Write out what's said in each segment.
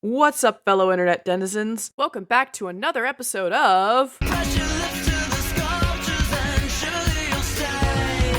What's up, fellow internet denizens? Welcome back to another episode of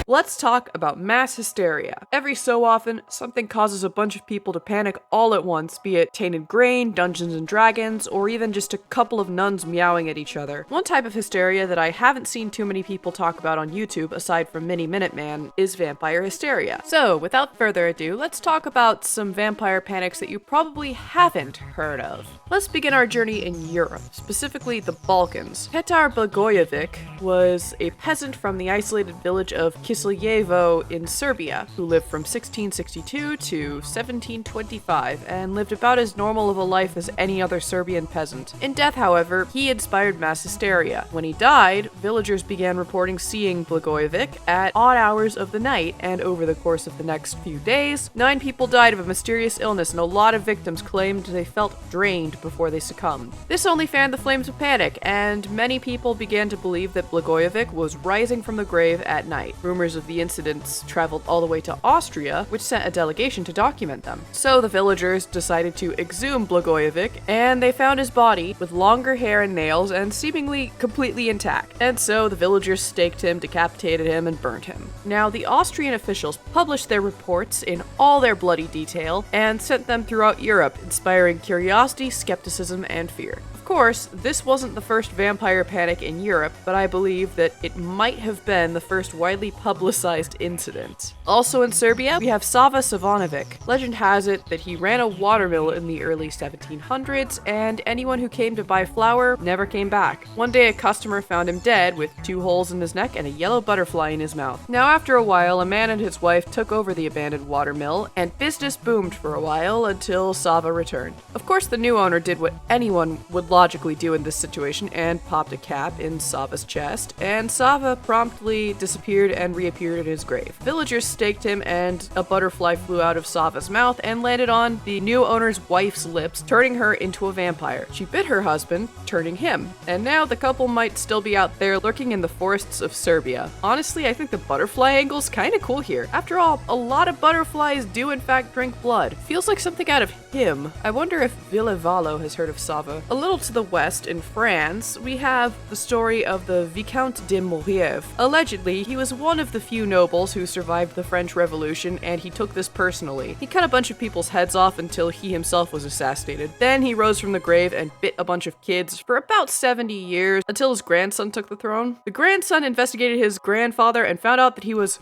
Let's talk about mass hysteria. Every so often, something causes a bunch of people to panic all at once, be it tainted grain, Dungeons and Dragons, or even just a couple of nuns meowing at each other. One type of hysteria that I haven't seen too many people talk about on YouTube, aside from Mini Minuteman, is vampire hysteria. So, without further ado, let's talk about some vampire panics that you probably haven't heard of. Let's begin our journey in Europe, specifically the Balkans. Petar Blagojevic was a peasant from the isolated village of Kislejevo in Serbia, who lived from 1662 to 1725 and lived about as normal of a life as any other Serbian peasant. In death, however, he inspired mass hysteria. When he died, villagers began reporting seeing Blagojevic at odd hours of the night, and over the course of the next few days, 9 people died of a mysterious illness, and a lot of victims claimed they felt drained before they succumbed. This only fanned the flames of panic, and many people began to believe that Blagojevic was rising from the grave at night. Rumors of the incidents traveled all the way to Austria, which sent a delegation to document them. So the villagers decided to exhume Blagojevic, and they found his body with longer hair and nails and seemingly completely intact. And so the villagers staked him, decapitated him, and burnt him. Now, the Austrian officials published their reports in all their bloody detail and sent them throughout Europe, inspiring curiosity, skepticism, and fear. Of course, this wasn't the first vampire panic in Europe, but I believe that it might have been the first widely publicized incident. Also in Serbia, we have Sava Savanovic. Legend has it that he ran a watermill in the early 1700s, and anyone who came to buy flour never came back. One day, a customer found him dead with 2 holes in his neck and a yellow butterfly in his mouth. Now, after a while, a man and his wife took over the abandoned watermill, and business boomed for a while until Sava returned. Of course, the new owner did what anyone would logically do in this situation and popped a cap in Sava's chest, and Sava promptly disappeared and reappeared at his grave. Villagers staked him, and a butterfly flew out of Sava's mouth and landed on the new owner's wife's lips, turning her into a vampire. She bit her husband, turning him, and now the couple might still be out there lurking in the forests of Serbia. Honestly, I think the butterfly angle's kinda cool here. After all, a lot of butterflies do in fact drink blood. Feels like something out of him. I wonder if Villevalo has heard of Sava. A little to the west, in France, we have the story of the Vicomte de Morièvre. Allegedly, he was one of the few nobles who survived the French Revolution, and he took this personally. He cut a bunch of people's heads off until he himself was assassinated. Then he rose from the grave and bit a bunch of kids for about 70 years, until his grandson took the throne. The grandson investigated his grandfather and found out that he was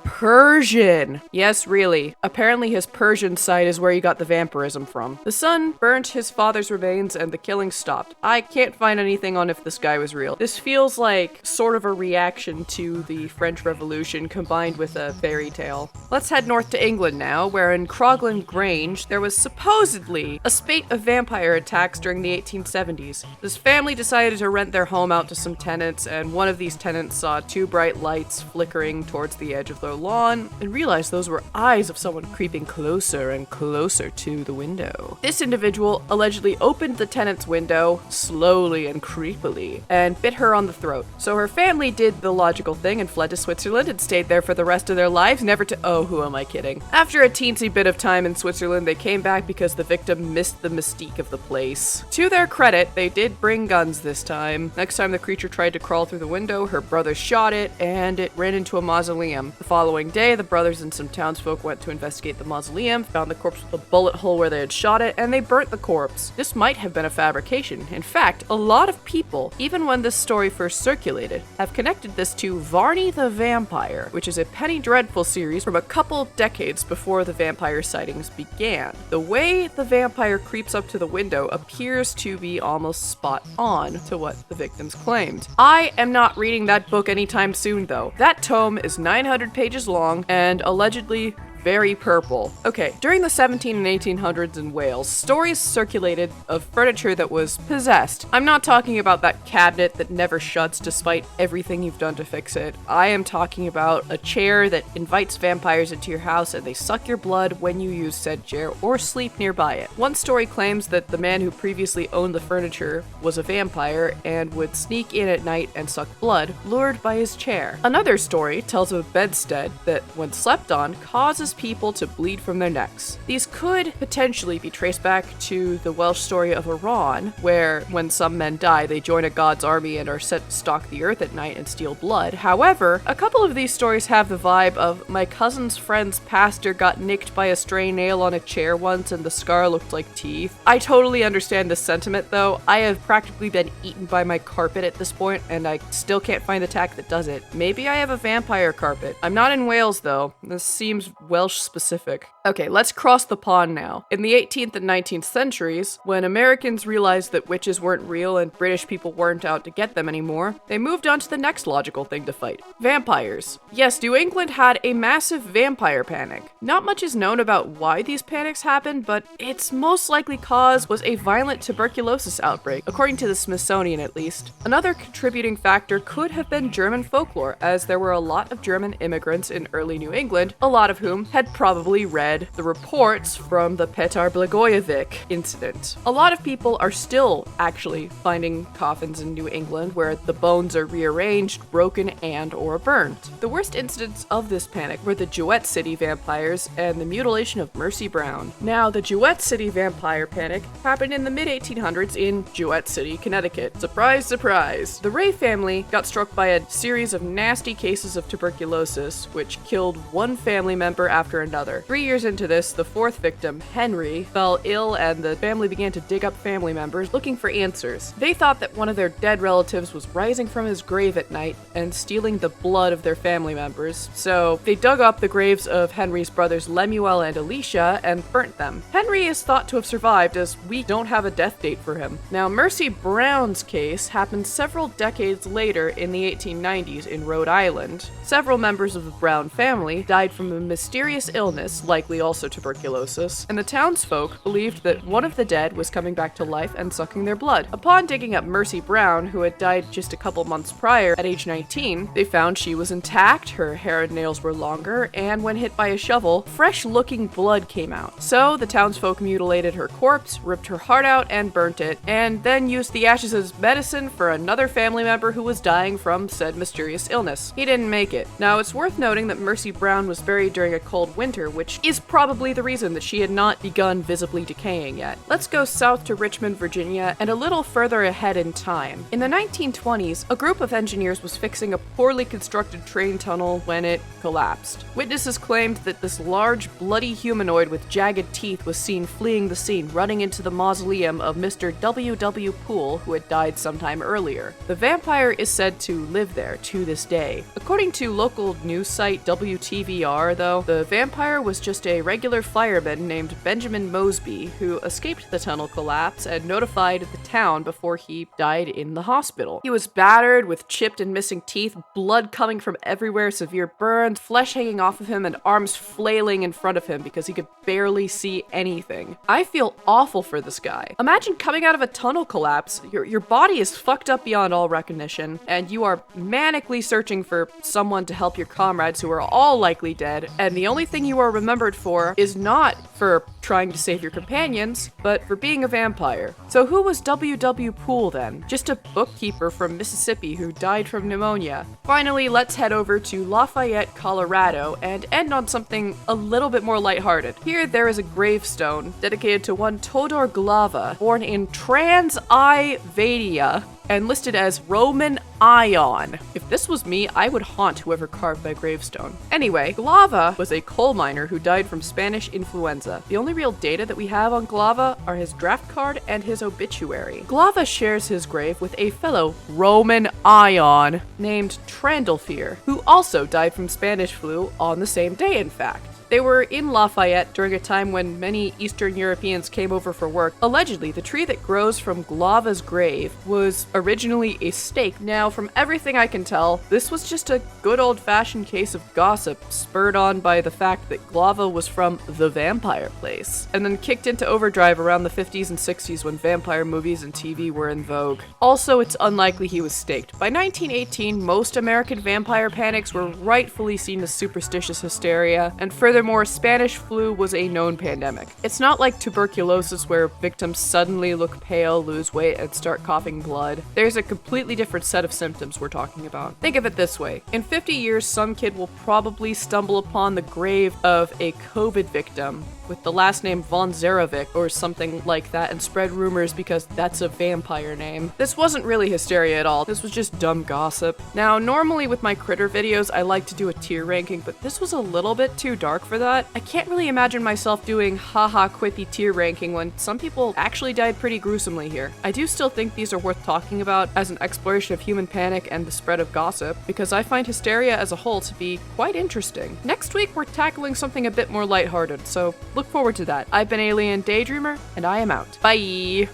Persian. Yes, really. Apparently his Persian side is where he got the vampirism from. The son burnt his father's remains and the killing stopped. I can't find anything on if this guy was real. This feels like sort of a reaction to the French Revolution combined with a fairy tale. Let's head north to England now, where in Crogland Grange, there was supposedly a spate of vampire attacks during the 1870s. This family decided to rent their home out to some tenants, and one of these tenants saw 2 bright lights flickering towards the edge of their lawn and realized those were eyes of someone creeping closer and closer to the window. This individual allegedly opened the tenant's window slowly and creepily and bit her on the throat. So her family did the logical thing and fled to Switzerland and stayed there for the rest of their lives, never to— oh, who am I kidding? After a teensy bit of time in Switzerland, they came back because the victim missed the mystique of the place. To their credit, they did bring guns this time. Next time the creature tried to crawl through the window, her brother shot it and it ran into a mausoleum. The following day, the brothers and some townsfolk went to investigate the mausoleum, found the corpse with a bullet hole where they had shot it, and they burnt the corpse. This might have been a fabrication. In fact, a lot of people, even when this story first circulated, have connected this to Varney the Vampire, which is a Penny Dreadful series from a couple decades before the vampire sightings began. The way the vampire creeps up to the window appears to be almost spot on to what the victims claimed. I am not reading that book anytime soon, though. That tome is 900 pages long and allegedly very purple. Okay, during the 17 and 1800s in Wales, stories circulated of furniture that was possessed. I'm not talking about that cabinet that never shuts despite everything you've done to fix it. I am talking about a chair that invites vampires into your house and they suck your blood when you use said chair or sleep nearby it. One story claims that the man who previously owned the furniture was a vampire and would sneak in at night and suck blood, lured by his chair. Another story tells of a bedstead that, when slept on, causes cause people to bleed from their necks. These could potentially be traced back to the Welsh story of Iran, where when some men die, they join a god's army and are set to stalk the earth at night and steal blood. However, a couple of these stories have the vibe of my cousin's friend's pastor got nicked by a stray nail on a chair once and the scar looked like teeth. I totally understand this sentiment though. I have practically been eaten by my carpet at this point and I still can't find the tack that does it. Maybe I have a vampire carpet. I'm not in Wales though. This seems Welsh specific. Okay, let's cross the pond now. In the 18th and 19th centuries, when Americans realized that witches weren't real and British people weren't out to get them anymore, they moved on to the next logical thing to fight: vampires. Yes, New England had a massive vampire panic. Not much is known about why these panics happened, but its most likely cause was a violent tuberculosis outbreak, according to the Smithsonian at least. Another contributing factor could have been German folklore, as there were a lot of German immigrants in early New England, a lot of whom had probably read the reports from the Petar Blagojevich incident. A lot of people are still actually finding coffins in New England where the bones are rearranged, broken, and or burned. The worst incidents of this panic were the Jewett City vampires and the mutilation of Mercy Brown. Now, the Jewett City vampire panic happened in the mid-1800s in Jewett City, Connecticut. Surprise, surprise! The Ray family got struck by a series of nasty cases of tuberculosis, which killed one family member after another. 3 years into this, the fourth victim, Henry, fell ill and the family began to dig up family members looking for answers. They thought that one of their dead relatives was rising from his grave at night and stealing the blood of their family members, so they dug up the graves of Henry's brothers Lemuel and Alicia and burnt them. Henry is thought to have survived, as we don't have a death date for him. Now, Mercy Brown's case happened several decades later in the 1890s in Rhode Island. Several members of the Brown family died from a mysterious illness, likely also tuberculosis, and the townsfolk believed that one of the dead was coming back to life and sucking their blood. Upon digging up Mercy Brown, who had died just a couple months prior at age 19, they found she was intact, her hair and nails were longer, and when hit by a shovel, fresh-looking blood came out. So the townsfolk mutilated her corpse, ripped her heart out, and burnt it, and then used the ashes as medicine for another family member who was dying from said mysterious illness. He didn't make it. Now, it's worth noting that Mercy Brown was buried during a cold winter, which is probably the reason that she had not begun visibly decaying yet. Let's go south to Richmond, Virginia, and a little further ahead in time. In the 1920s, a group of engineers was fixing a poorly constructed train tunnel when it collapsed. Witnesses claimed that this large, bloody humanoid with jagged teeth was seen fleeing the scene, running into the mausoleum of Mr. W.W. Poole, who had died sometime earlier. The vampire is said to live there to this day. According to local news site WTVR, though, the vampire was just a regular fireman named Benjamin Mosby, who escaped the tunnel collapse and notified the town before he died in the hospital. He was battered with chipped and missing teeth, blood coming from everywhere, severe burns, flesh hanging off of him, and arms flailing in front of him because he could barely see anything. I feel awful for this guy. Imagine coming out of a tunnel collapse, your body is fucked up beyond all recognition, and you are manically searching for someone to help your comrades who are all likely dead, and the only thing you are remembered for is not for trying to save your companions, but for being a vampire. So who was W.W. Poole then? Just a bookkeeper from Mississippi who died from pneumonia. Finally, let's head over to Lafayette, Colorado, and end on something a little bit more lighthearted. Here, there is a gravestone dedicated to one Todor Glava, born in Transylvania, and listed as Roman Ion. If this was me, I would haunt whoever carved my gravestone. Anyway, Glava was a coal miner who died from Spanish influenza. The only real data that we have on Glava are his draft card and his obituary. Glava shares his grave with a fellow Roman Ion named Trandolfear, who also died from Spanish flu on the same day, in fact. They were in Lafayette during a time when many Eastern Europeans came over for work. Allegedly, the tree that grows from Glava's grave was originally a stake. Now, from everything I can tell, this was just a good old-fashioned case of gossip, spurred on by the fact that Glava was from the vampire place, and then kicked into overdrive around the 50s and 60s when vampire movies and TV were in vogue. Also, it's unlikely he was staked. By 1918, most American vampire panics were rightfully seen as superstitious hysteria, and furthermore, Furthermore, Spanish flu was a known pandemic. It's not like tuberculosis where victims suddenly look pale, lose weight, and start coughing blood. There's a completely different set of symptoms we're talking about. Think of it this way. In 50 years, some kid will probably stumble upon the grave of a COVID victim with the last name Von Zarovic or something like that and spread rumors because that's a vampire name. This wasn't really hysteria at all. This was just dumb gossip. Now, normally with my critter videos, I like to do a tier ranking, but this was a little bit too dark for that. I can't really imagine myself doing haha quippy tier ranking when some people actually died pretty gruesomely here. I do still think these are worth talking about as an exploration of human panic and the spread of gossip, because I find hysteria as a whole to be quite interesting. Next week, we're tackling something a bit more lighthearted, so look forward to that. I've been Alien Daydreamer, and I am out. Bye!